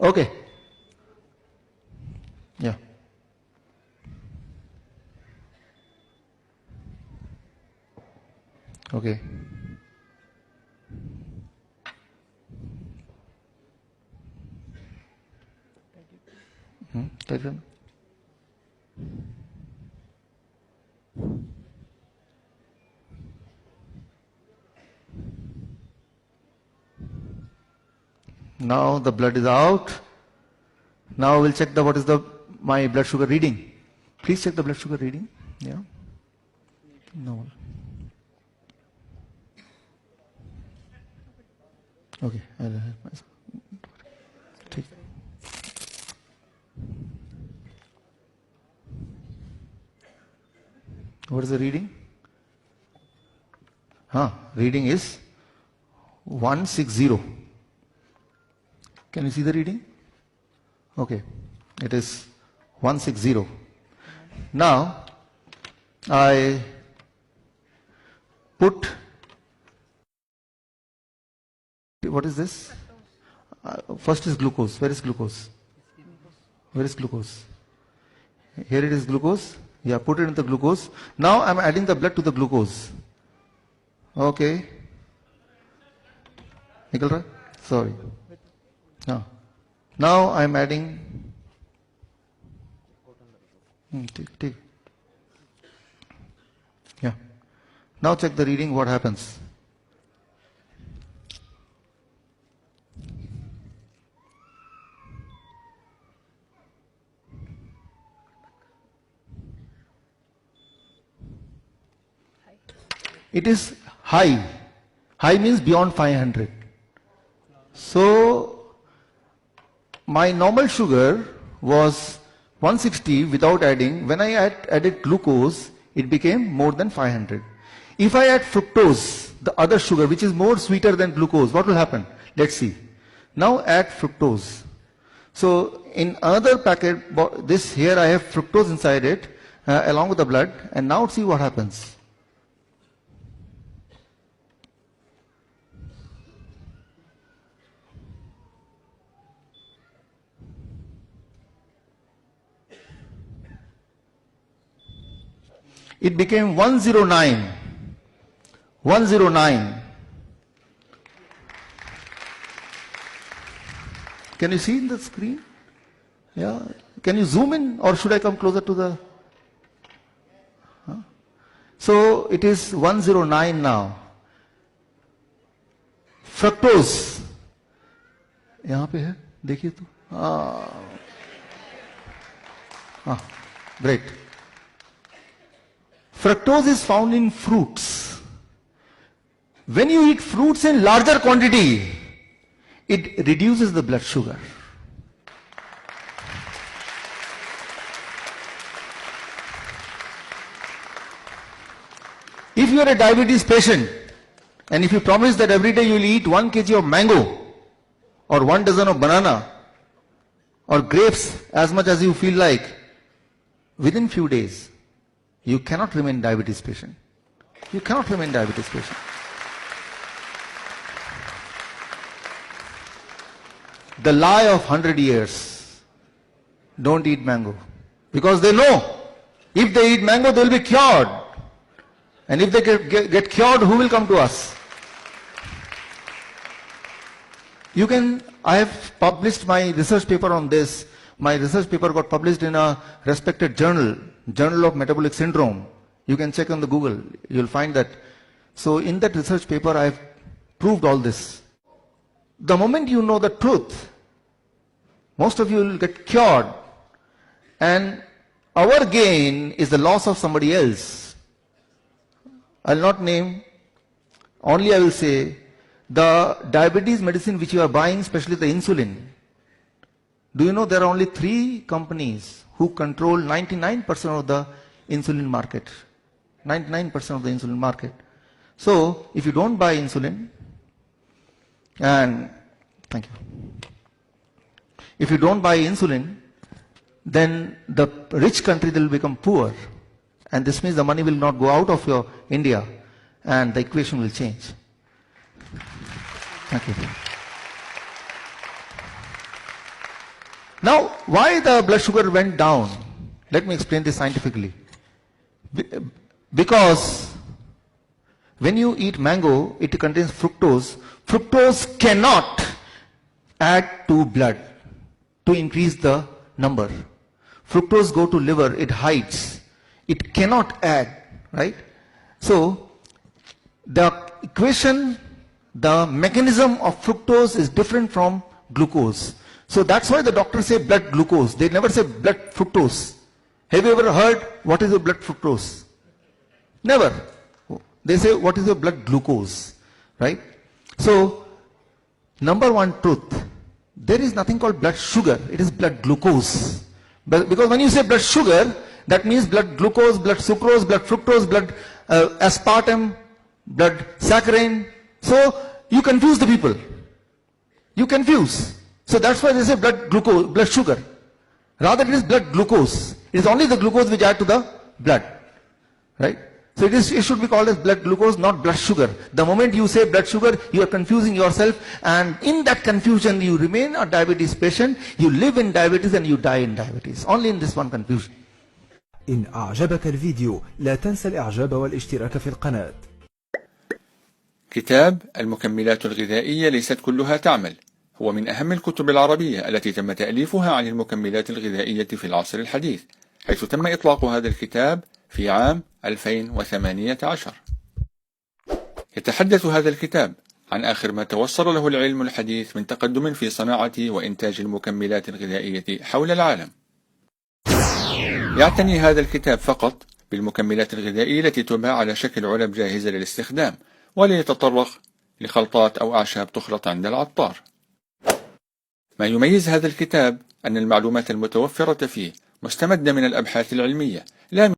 Okay. Yeah. Okay. Take them. Now the blood is out. Now we'll check what is my blood sugar reading. Please check the blood sugar reading. Yeah. No. Okay. I'll help myself. Take. What is the reading? Reading is 160. Can you see the reading? Okay. It is 160. Now, I put, what is this? First is glucose. Where is glucose? Where is glucose? Here it is glucose. Yeah, put it in the glucose. Now I am adding the blood to the glucose. Okay. Nikhil, sorry. Now I am adding. Take. Yeah. Now check the reading. What happens? It is high. High means beyond 500. So my normal sugar was 160 without adding. When I added glucose, it became more than 500. If I add fructose, the other sugar which is more sweeter than glucose, what will happen? Let's see. Now add fructose. So in another packet, this here I have fructose inside it along with the blood, and now see what happens. It became 109. 109. Can you see in the screen? Yeah. Can you zoom in, or should I come closer to the? So it is 109 now. Fructose. यहाँ पे है, देखिए तो. Great. Fructose is found in fruits. When you eat fruits in larger quantity, it reduces the blood sugar. If you are a diabetes patient, and if you promise that every day you will eat 1 kg of mango, or 1 dozen of banana, or grapes as much as you feel like, within few days, you cannot remain diabetes patient. You cannot remain diabetes patient. The lie of 100 years. Don't eat mango. Because they know, if they eat mango, they will be cured. And if they get cured, who will come to us? I have published my research paper on this. My research paper got published in a respected journal, Journal of Metabolic Syndrome. You can check on the Google, you'll find that. So in that research paper, I have proved all this. The moment you know the truth, most of you will get cured. And our gain is the loss of somebody else. I'll not name, only I will say, the diabetes medicine which you are buying, especially the insulin. Do you know there are only 3 companies who control 99% of the insulin market? 99% of the insulin market. So, if you don't buy insulin, and thank you. If you don't buy insulin, then the rich country will become poor. And this means the money will not go out of your India, and the equation will change. Thank you. Now, why the blood sugar went down? Let me explain this scientifically. Because when you eat mango, it contains fructose. Fructose cannot add to blood to increase the number. Fructose go to liver, it hides. It cannot add, right? So, the equation, the mechanism of fructose is different from glucose. So that's why the doctors say blood glucose. They never say blood fructose. Have you ever heard what is your blood fructose? Never. They say what is your blood glucose, right? So, number one truth, there is nothing called blood sugar, it is blood glucose. But because when you say blood sugar, that means blood glucose, blood sucrose, blood fructose, blood aspartame, blood saccharin. So, you confuse the people. You confuse. So that's why they say blood glucose, blood sugar. Rather it is blood glucose. It is only the glucose which add to the blood. Right? So it should be called as blood glucose, not blood sugar. The moment you say blood sugar, you are confusing yourself, and in that confusion you remain a diabetes patient, you live in diabetes and you die in diabetes. Only in this one confusion. إن أعجبك الفيديو لا تنسى الإعجاب والاشتراك في القناة. كتاب المكملات الغذائية ليست كلها تعمل هو من أهم الكتب العربية التي تم تأليفها عن المكملات الغذائية في العصر الحديث، حيث تم إطلاق هذا الكتاب في عام 2018. يتحدث هذا الكتاب عن آخر ما توصل له العلم الحديث من تقدم في صناعة وإنتاج المكملات الغذائية حول العالم. يعتني هذا الكتاب فقط بالمكملات الغذائية التي تباع على شكل علب جاهزة للاستخدام، ولا يتطرق لخلطات أو أعشاب تخلط عند العطار. ما يميز هذا الكتاب أن المعلومات المتوفرة فيه مستمدة من الأبحاث العلمية لا